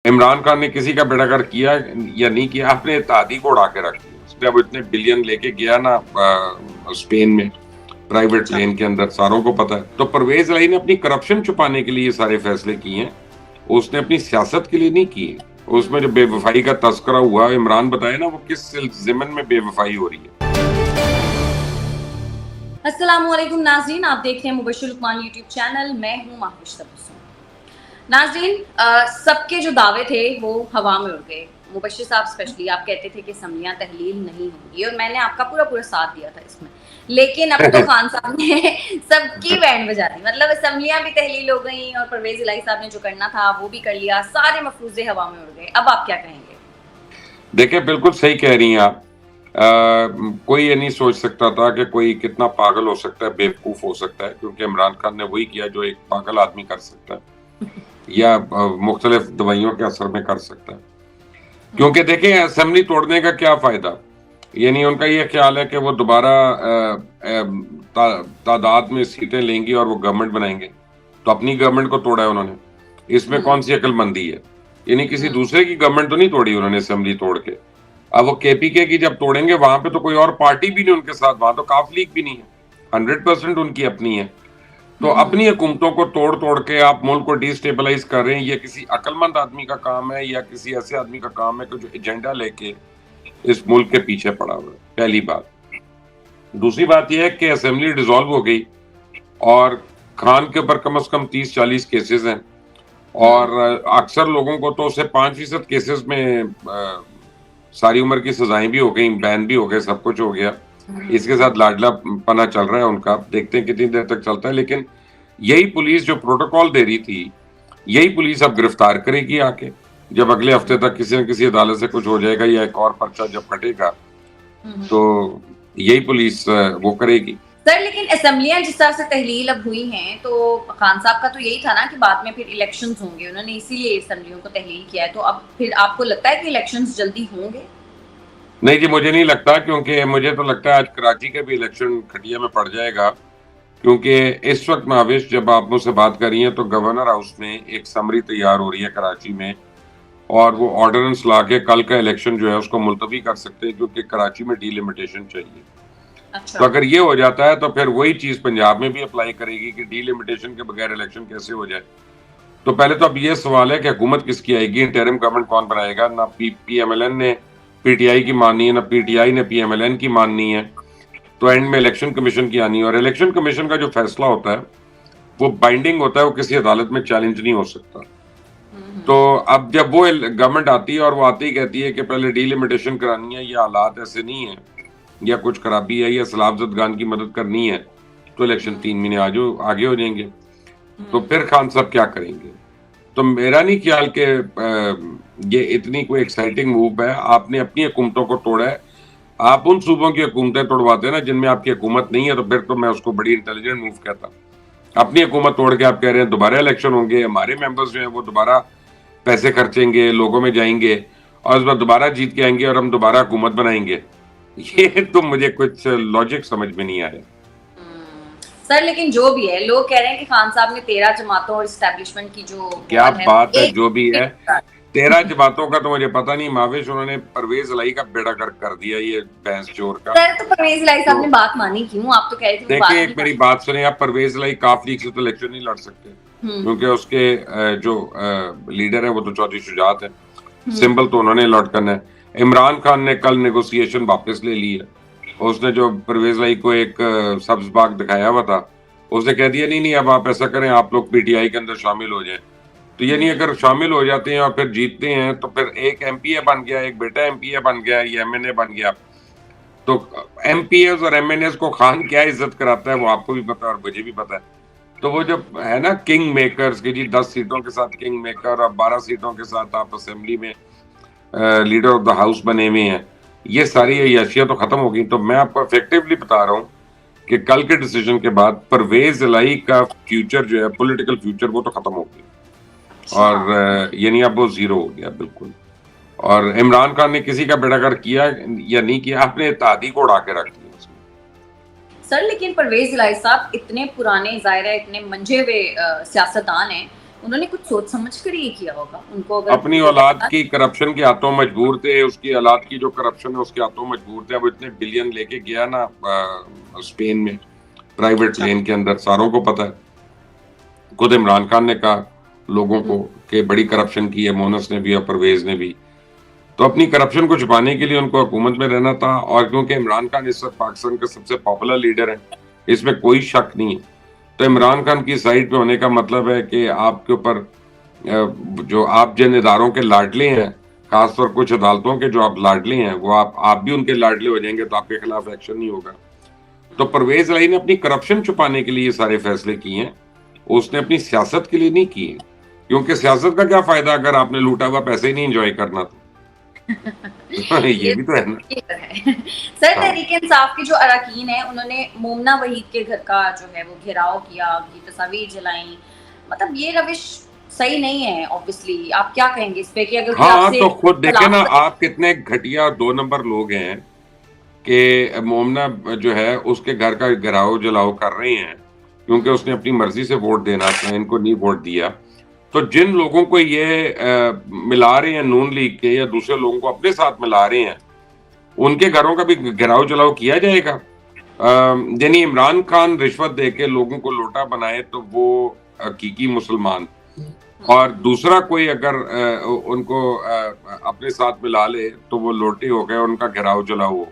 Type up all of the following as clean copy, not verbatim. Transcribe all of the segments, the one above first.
इमरान खान ने किसी का बेड़ागर किया या नहीं किया, अपने इत्तेहादी को उड़ा के रख दिया। उसने अब इतने बिलियन लेके गया ना स्पेन में प्राइवेट अच्छा। प्लेन के अंदर, सारों को पता है। तो परवेज इलाही ने अपनी करप्शन छुपाने के लिए ये सारे फैसले किए हैं, उसने अपनी सियासत के लिए नहीं किए। उसमें जो बेवफाई का तस्करा हुआ, इमरान बताए ना वो किस ज़िमन में बेवफाई हो रही है। अस्सलामुअलैकुम नाज़रीन, आप देख रहे हैं मुबश्शिर लुकमान यूट्यूब चैनल। मैं हूँ माहविश तबस्सुम। नाज़रीन, सबके जो दावे थे वो हवा में उड़ गए। मुबश्शिर साहब स्पेशली आप कहते थे कि असम्बलियाँ तहलील नहीं होंगी और मैंने आपका पूरा साथ दिया था इसमें। लेकिन अब तो खान साहब ने सबकी बैंड बजा दी, मतलब असम्बलियाँ भी तहलील हो गई और परवेज़ इलाही साहब ने जो करना था वो भी कर लिया, सारे मफरूज़े हवा में उड़ गए। अब आप क्या कहेंगे? देखिए, बिल्कुल सही कह रही हैं आप। कोई ये नहीं सोच सकता था कि कोई कितना पागल हो सकता है, बेवकूफ़ हो सकता है, क्योंकि इमरान खान ने वही किया जो एक पागल आदमी कर सकता है या मुख्तलिफ दवाइयों के असर में कर सकता है। क्योंकि देखिए, असेंबली तोड़ने का क्या फ़ायदा? यानी उनका ये ख़्याल है कि वो दोबारा तादाद में सीटें लेंगी और वो गवर्नमेंट बनाएँगे। तो अपनी गवर्नमेंट को तोड़ा है उन्होंने। इसमें कौन-सी अक्लमंदी है? यानी किसी दूसरे की गवर्नमेंट तो नहीं तोड़ी उन्होंने असेंबली तोड़ के। अब वो केपीके की जब तोड़ेंगे, वहाँ पे तो कोई और पार्टी भी नहीं उनके साथ, वहाँ तो काफ लीग भी नहीं है। 100% उनकी अपनी है। तो अपनी हुकूमतों को तोड़-तोड़ के आप मुल्क को डिस्टेबलाइज़ कर रहे हैं, ये किसी अक्लमंद आदमी का काम है या किसी ऐसे आदमी का काम है कि जो एजेंडा लेके इस मुल्क के पीछे पड़ा हुआ है, पहली बात। दूसरी बात ये है कि असेंबली डिसॉल्व हो गई और खान के ऊपर कम से कम 30-40 केसेज़ हैं और अक्सर लोगों को तो उससे 5% केसेज़ में सारी उम्र की सज़ाएँ भी हो गई, बैन भी हो गए, सब कुछ हो गया। इसके साथ लाडला पना चल रहा है उनका, देखते हैं कितनी देर तक चलता है। लेकिन यही पुलिस जो प्रोटोकॉल दे रही थी, यही पुलिस अब गिरफ्तार करेगी आके। जब अगले हफ्ते तक किसी न किसी अदालत से कुछ हो जाएगा या एक और पर्चा जब कटेगा, तो यही पुलिस वो करेगी। सर, लेकिन असेंबलियां जिस तरह से तहलील अब हुई हैं, तो खान साहब का तो यही था ना कि बाद में फिर इलेक्शंस होंगे, उन्होंने इसीलिए असेंबलियों को तहलील किया है। तो अब फिर आपको लगता है कि इलेक्शंस जल्दी होंगे? नहीं जी, मुझे नहीं लगता, क्योंकि मुझे तो लगता है आज कराची का भी इलेक्शन खटिया में पड़ जाएगा। क्योंकि इस वक़्त महावेश, जब आप मुझसे बात कर रही हैं, तो गवर्नर हाउस में एक समरी तैयार हो रही है कराची में और वो ऑर्डिनेंस ला के कल का इलेक्शन जो है उसको मुलतवी कर सकते हैं, क्योंकि कराची में डीलिमिटेशन चाहिए। तो अच्छा। अगर ये हो जाता है तो फिर वही चीज़ पंजाब में भी अप्लाई करेगी कि डीलिमिटेशन के बगैर इलेक्शन कैसे हो जाए। तो पहले तो अब ये सवाल है कि हुकूमत किसकी आएगी, इंटरिम गवर्नमेंट कौन बनाएगा? ना पीएमएलएन ने पीटीआई की माननी है, ना पीटीआई ने पीएमएलएन की माननी है। तो एंड में इलेक्शन कमीशन की आनी है और इलेक्शन कमीशन का जो फैसला होता है, वो बाइंडिंग होता है, वो किसी अदालत में चैलेंज नहीं हो सकता। तो अब जब वो गवर्नमेंट आती है और वो आती ही कहती है कि पहले डीलिमिटेशन करानी है, ये हालात ऐसे नहीं है या कुछ खराबी है या सलाब ज़दगान की मदद करनी है, तो इलेक्शन 3 महीने आगे हो जाएंगे। तो फिर खान साहब क्या करेंगे? तो मेरा नहीं ख्याल कि ये इतनी कोई एक्साइटिंग मूव है। आपने अपनी हुकूमतों को तोड़ा है। आप उन सूबों की हुकूमतें तोड़वाते हैं ना जिनमें आपकी हुकूमत नहीं है, तो फिर तो मैं उसको बड़ी इंटेलिजेंट मूव कहता। अपनी हुकूमत तोड़ के आप कह रहे हैं दोबारा इलेक्शन होंगे, हमारे मेंबर्स जो हैं वो दोबारा पैसे खर्चेंगे, लोगों में जाएँगे और उस बार दोबारा जीत के आएँगे और हम दोबारा हुकूमत बनाएँगे। ये तो मुझे कुछ लॉजिक समझ में नहीं आया। सर, लेकिन जो भी है, लोग कह रहे हैं कि खान साहब ने 13 जमातों और एस्टेब्लिशमेंट की जो क्या वॉल है वो बात है, एक जो भी है। 13 जमातों का तो मुझे पता नहीं महावेश, उन्होंने परवेज इलाही का बेड़ा गर्क कर दिया ये भैंस चोर का। सर, तो परवेज इलाही साहब तो ने बात मानी क्यों? आप तो कह रहे थे वो बात देखिए, नहीं एक मेरी मानी। बात सुनिए आप, परवेज इलाही काफ लीग से तो इलेक्शन नहीं लड़ सकते, क्योंकि उसके जो लीडर है वो तो चौधरी शुजात है। सिंबल तो उन्होंने लॉट करना है। इमरान खान ने कल नेगोशिएशन वापस ले ली है। उसने जो परवेज इलाही को एक सब्ज बाग दिखाया हुआ था, उसने कह दिया नहीं नहीं, अब आप ऐसा करें, आप लोग पीटीआई के अंदर शामिल हो जाएं। तो ये नहीं, अगर शामिल हो जाते हैं और फिर जीतते हैं तो फिर एक एमपीए बन गया, एक बेटा एमपीए बन गया, ये एमएनए बन गया। तो एमपीएस और एमएनएस को खान क्या इज्जत कराता है वो आपको भी पता है और मुझे भी पता है। तो वो जो है ना किंग मेकर्स की, जी 10 सीटों के साथ किंग मेकर और 12 सीटों के साथ आप असेंबली में लीडर ऑफ द हाउस बने हुए हैं, ये सारी अय्याशियां तो खत्म हो गई। तो मैं आपको इफेक्टिवली बता रहा हूँ कि कल के डिसीजन के बाद परवेज इलाही का फ्यूचर जो है, पॉलिटिकल फ्यूचर, वो तो खत्म हो गया और यानी अब वो जीरो हो गया बिल्कुल। और इमरान खान ने किसी का बेड़ागर किया या नहीं किया, अपने इत्तेहादी को उड़ा के रख दिया उसने। सर, लेकिन परवेज इलाही साहब इतने पुराने, ज़ाहिर है इतने मंझे हुए सियासतदान हैं, उन्होंने कुछ सोच समझ कर ये किया होगा, उनको अगर अपनी औलाद की करप्शन के हाथों मजबूर थे, उसकी औलाद की जो करप्शन है उसके हाथों मजबूर थे। अब इतने बिलियन लेके गया ना स्पेन में प्राइवेट अच्छा। प्लेन के अंदर, सारों को पता है। खुद इमरान खान ने कहा लोगों को कि बड़ी करप्शन की है, मोनस ने भी और परवेज ने भी। तो अपनी करप्शन को छुपाने के लिए उनको हुकूमत में रहना था, और क्योंकि इमरान खान इस वक्त पाकिस्तान का सबसे पॉपुलर लीडर है, इसमें कोई शक नहीं है, तो इमरान खान की साइड पे होने का मतलब है कि आपके ऊपर जो आप जिन इदारों के लाडले हैं, खासतौर कुछ अदालतों के जो आप लाडले हैं, वो आप भी उनके लाडले हो जाएंगे, तो आपके खिलाफ एक्शन नहीं होगा। तो परवेज लाई ने अपनी करप्शन छुपाने के लिए ये सारे फैसले किए हैं, उसने अपनी सियासत के लिए नहीं किए, क्योंकि सियासत का क्या फायदा अगर आपने लूटा हुआ पैसे ही नहीं एंजॉय करना तो। ये ये भी तो है ना। ये तो है। सर, हाँ तहरीक इंसाफ के जो अरकान हैं, उन्होंने मोमना वहीद के घर का जो है वो घेराव किया, उनकी तस्वीर जलाई, मतलब ये रविश सही नहीं है। ऑब्वियसली आप क्या कहेंगे इस पे कि अगर कोई हाँ, आपसे तो खुद देखे ना खिलाफ आप कितने घटिया 2 नंबर लोग हैं कि मोमना जो है उसके घर का घेराव जलाओ कर रहे हैं, क्योंकि उसने अपनी मर्जी से वोट देना था, इनको नहीं वोट दिया। तो जिन लोगों को ये मिला रहे हैं नून लीग के या दूसरे लोगों को अपने साथ मिला रहे हैं, उनके घरों का भी घेराव जलाओ किया जाएगा। यानी इमरान खान रिश्वत देके लोगों को लोटा बनाए तो वो हकीकी मुसलमान, और दूसरा कोई अगर उनको अपने साथ मिला ले तो वो लोटे हो गए, उनका घेराव जलाओ हो।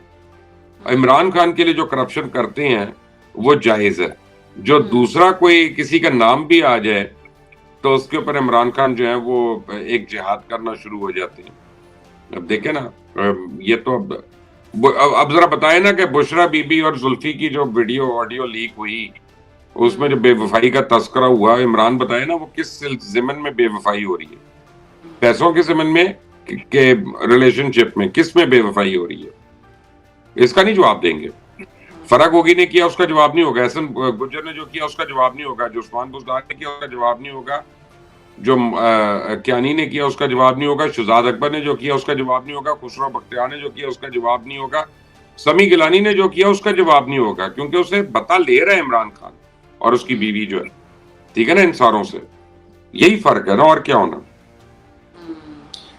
इमरान खान के लिए जो करप्शन करते हैं वो जायज है। जो दूसरा कोई किसी का नाम भी आ जाए तो उसके ऊपर इमरान खान जो है वो एक जिहाद करना शुरू हो जाते हैं। अब देखे ना, ये तो अब जरा बताए ना कि बुशरा बीबी और जुल्फी की जो वीडियो ऑडियो लीक हुई, उसमें जो बेवफाई का तस्करा हुआ, इमरान बताए ना वो किस जिमन में बेवफाई हो रही है, पैसों के जिमन में के रिलेशनशिप में किस में बेवफाई हो रही है, इसका नहीं जवाब देंगे। फराग होगी ने किया उसका जवाब नहीं होगा, एहसन गुज्जर ने जो किया उसका जवाब नहीं होगा, जो उस्मान बुज़दार ने किया उसका जवाब नहीं होगा, जो क्यानी ने किया उसका जवाब नहीं होगा, शुजात अकबर ने जो किया उसका जवाब नहीं होगा, खुसरो बख्तियार ने जो किया उसका जवाब नहीं होगा, समी गिलानी ने जो किया उसका जवाब नहीं होगा, क्योंकि उसे बता ले रहा है इमरान खान और उसकी बीवी जो है, ठीक है ना, इन सारों से। यही फर्क है ना, और क्या होना।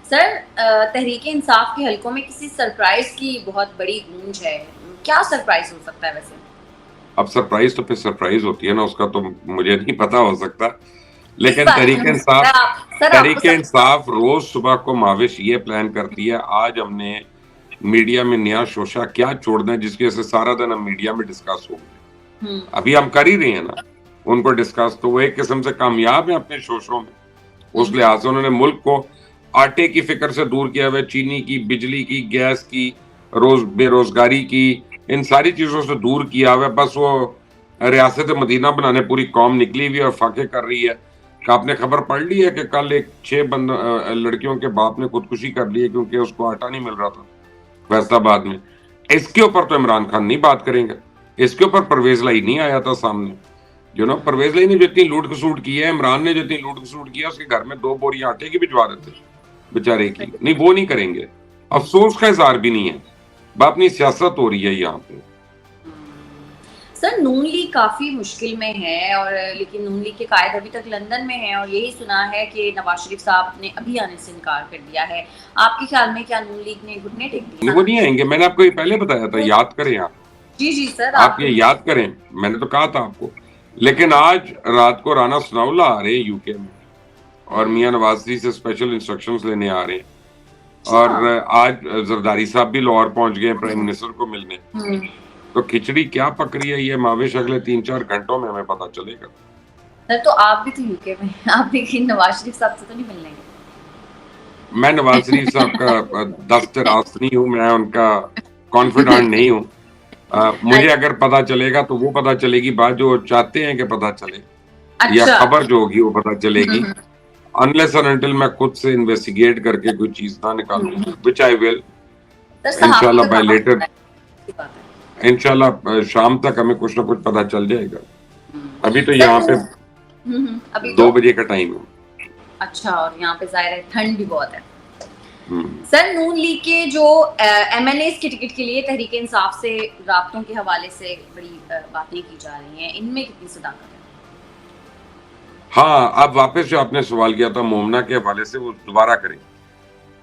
सर, तहरीक इंसाफ के हलकों में किसी सरप्राइज की बहुत बड़ी गूंज है, क्या सरप्राइज हो सकता है वैसे? अब सरप्राइज तो फिर सरप्राइज होती है ना, उसका तो मुझे नहीं पता हो सकता, इस लेकिन बारे तहरीक में इंसाफ सर तहरीक आपको इंसाफ रोज सुबह को माविश ये प्लान करती है, आज हमने मीडिया में नया शोशा क्या छोड़ना है जिसकी वजह से सारा दिन हम मीडिया में डिस्कस हो गए। अभी हम कर ही रहे हैं ना उनको डिस्कस, तो वो एक किस्म से कामयाब है अपने शोशों में। उस लिहाज से उन्होंने मुल्क को आटे की फिक्र से दूर किया हुआ, चीनी की, बिजली की, गैस की, बेरोजगारी की, इन सारी चीजों से दूर किया हुआ। बस वो रियासत मदीना बनाने पूरी कौम निकली हुई और फाके कर रही है। आपने खबर पढ़ ली है कि कल एक 6 लड़कियों के बाप ने खुदकुशी कर ली है क्योंकि उसको आटा नहीं मिल रहा था फैसलाबाद में। इसके ऊपर तो इमरान खान नहीं बात करेंगे, इसके ऊपर परवेज लाई नहीं आया था सामने। परवेज लाई ने जो इतनी लूट खसूट की है, इमरान ने जो इतनी लूट खसूट किया, उसके घर में 2 बोरियां आटे की भिजवा देते बेचारे की। नहीं, वो नहीं करेंगे, अफसोस का इजहार भी नहीं है, अपनी सियासत हो रही है यहाँ पे। सर, नून लीग काफी मुश्किल में है, और लेकिन नून लीग के कायद अभी तक लंदन में हैं, और यही सुना है कि नवाज शरीफ साहब ने अभी आने से इनकार कर दिया है। आपके ख्याल में क्या नून लीग ने घुटने टेक दिए? वो नहीं आएंगे, मैंने आपको ये पहले बताया था, याद करें आप। जी जी सर, आप ये याद करें, मैंने तो कहा था आपको। लेकिन आज रात को राना सनाउल्लाह आ रहे हैं यूके में, और मियां नवाज शरीफ से स्पेशल इंस्ट्रक्शंस लेने आ रहे हैं, और आज जरदारी साहब भी लाहौर पहुंच गए प्राइम मिनिस्टर को मिलने। तो खिचड़ी क्या पक रही है ये माविश अगले 3-4 घंटों में हमें पता चलेगा। सर, तो आप भी तो यूके में, आप भी नवाज शरीफ साहब से तो नहीं मिलने गए? मैं नवाज शरीफ साहब का दस्त रास्त नहीं हूँ, मैं उनका कॉन्फिडेंट नहीं हूँ। मुझे अगर पता चलेगा तो वो पता चलेगी बात जो चाहते हैं कि पता चले, या खबर जो होगी वो पता चलेगी। अनलेस एंड अनटिल मैं खुद से इन्वेस्टिगेट करके कोई चीज ना निकालूं, व्हिच आई विल इंशाल्लाह बाय लेटर, इंशाल्लाह शाम तक हमें कुछ ना कुछ पता चल जाएगा। अभी तो यहाँ पे अभी 2 बजे का टाइम है। अच्छा, और यहाँ पे जाहिर है ठंड भी बहुत है। सर, नून लीग के जो एमएनएस की टिकट के लिए तहरीक इंसाफ से राब्तों के हवाले से बड़ी बातें की जा रही हैं, इनमें कितनी सदाकत है? हाँ, अब वापस जो आपने सवाल किया था मोमना के हवाले से, वो दोबारा करें।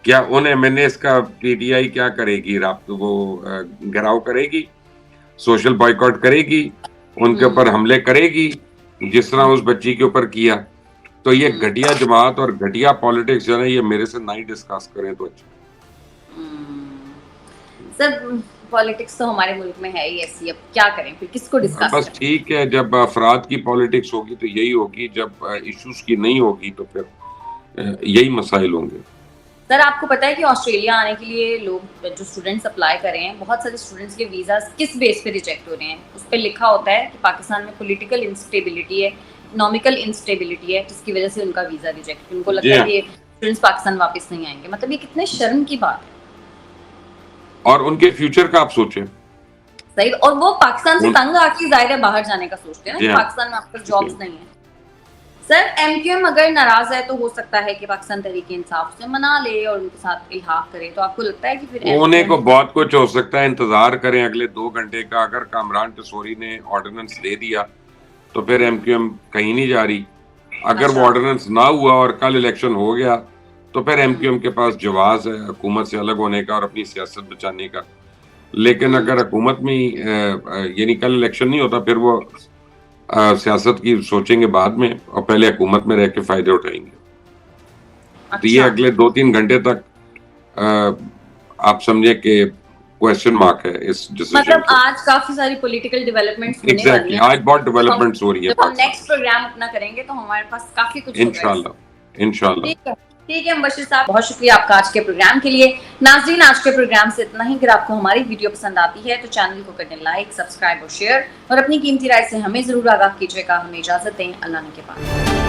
क्या उन एमएनएस का पीटीआई क्या करेगी? वो घेराव करेगी, सोशल बॉयकॉट करेगी, उनके ऊपर हमले करेगी, जिस तरह उस बच्ची के ऊपर किया। तो ये घटिया जमात और घटिया पॉलिटिक्स जो है, ये मेरे से ना ही डिस्कस करें तो अच्छा। सर पॉलिटिक्स तो हमारे मुल्क में है ही ऐसी, अब क्या करें, फिर किसको डिस्कस बस करें? ठीक है, जब अफराद की पॉलिटिक्स होगी तो यही होगी, जब इश्यूज की नहीं होगी तो फिर यही मसाइल होंगे। सर आपको पता है कि ऑस्ट्रेलिया आने के लिए लोग जो स्टूडेंट्स अप्लाई कर रहे हैं, बहुत सारे स्टूडेंट्स के वीज़ा किस बेस पे रिजेक्ट हो रहे हैं? उस पर लिखा होता है कि पाकिस्तान में पॉलिटिकल इंस्टेबिलिटी है, इकोनॉमिकल इंस्टेबिलिटी है, जिसकी वजह से उनका वीज़ा रिजेक्ट, उनको लगता है कि स्टूडेंट्स पाकिस्तान वापस नहीं आएंगे। मतलब ये कितने शर्म की बात है। और उनके फ्यूचर का आप सोचें। सही, और वो पाकिस्तान से तंग आके जाहिर है बाहर जाने का सोचते हैं ना, पाकिस्तान में आपके जॉब्स नहीं है। सर एमक्यूएम अगर नाराज है तो हो सकता है कि पाकिस्तान तहरीक इंसाफ से मना ले और उनके साथ इल्हाक करे, तो आपको लगता है कि फिर होने को बहुत कुछ हो सकता है, इंतजार करें अगले 2 घंटे का। अगर कामरान टसोरी ने ऑर्डिनेंस दे दिया तो फिर एमक्यूएम कहीं नहीं जा रही। अगर वो ऑर्डिनेंस ना हुआ और कल इलेक्शन हो गया तो फिर एमक्यूएम के पास जवाब है हुकूमत से अलग होने का और अपनी सियासत बचाने का। लेकिन अगर हुकूमत में यानी कल इलेक्शन नहीं होता, फिर वो सियासत की सोचेंगे बाद में और पहले हुकूमत में रह के फायदे उठाएंगे। तो ये अगले 2-3 घंटे तक आप समझे कि क्वेश्चन मार्क है इस डिसीजन। मतलब आज काफी सारी पॉलिटिकल डेवलपमेंट्स होने वाली हैं। आज बहुत डेवलपमेंट्स हो रही है। जब हम नेक्स्ट प्रोग्राम अपना करेंगे तो हमारे पास काफी कुछ इंशाल्लाह। ठीक है मुबश्शिर साहब, बहुत शुक्रिया आपका आज के प्रोग्राम के लिए। नाज़रीन, आज के प्रोग्राम से इतना ही। अगर आपको हमारी वीडियो पसंद आती है तो चैनल को कर दें लाइक, सब्सक्राइब और शेयर, और अपनी कीमती राय से हमें जरूर आगाह कीजिएगा। हमें इजाजत दें, अल्लाह ने के बाद।